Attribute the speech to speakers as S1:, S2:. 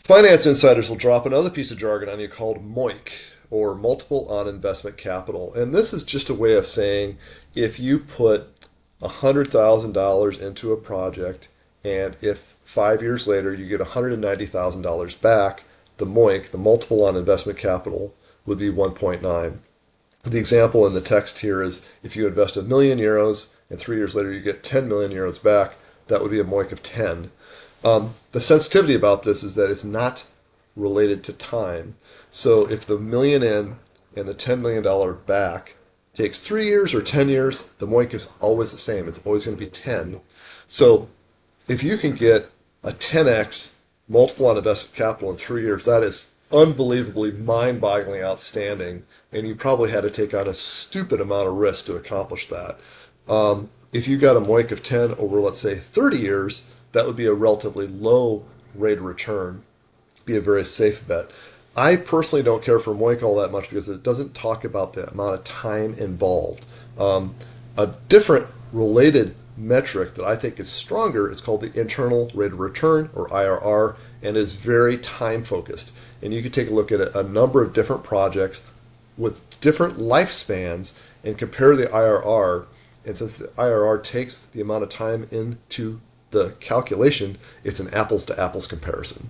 S1: Finance insiders will drop another piece of jargon on you called MOIC, or multiple on investment capital. And this is just a way of saying if you put $100,000 into a project and if 5 years later you get $190,000 back, the MOIC, the multiple on investment capital, would be 1.9. The example in the text here is if you invest €1 million and 3 years later you get 10 million euros back, that would be a MOIC of 10. The sensitivity about this is that it's not related to time. So if the million in and the $10 million back takes 3 years or 10 years, the MOIC is always the same. It's always going to be 10. So if you can get a 10x multiple on invested capital in 3 years, that is unbelievably mind-bogglingly outstanding, and you probably had to take on a stupid amount of risk to accomplish that. If you got a MOIC of 10 over, let's say, 30 years, that would be a relatively low rate of return, be a very safe bet. I personally don't care for MOIC all that much because it doesn't talk about the amount of time involved. A different related metric that I think is stronger is called the internal rate of return, or IRR, and is very time focused. And you can take a look at a number of different projects with different lifespans and compare the IRR. And since the IRR takes the amount of time into the calculation, it's an apples to apples comparison.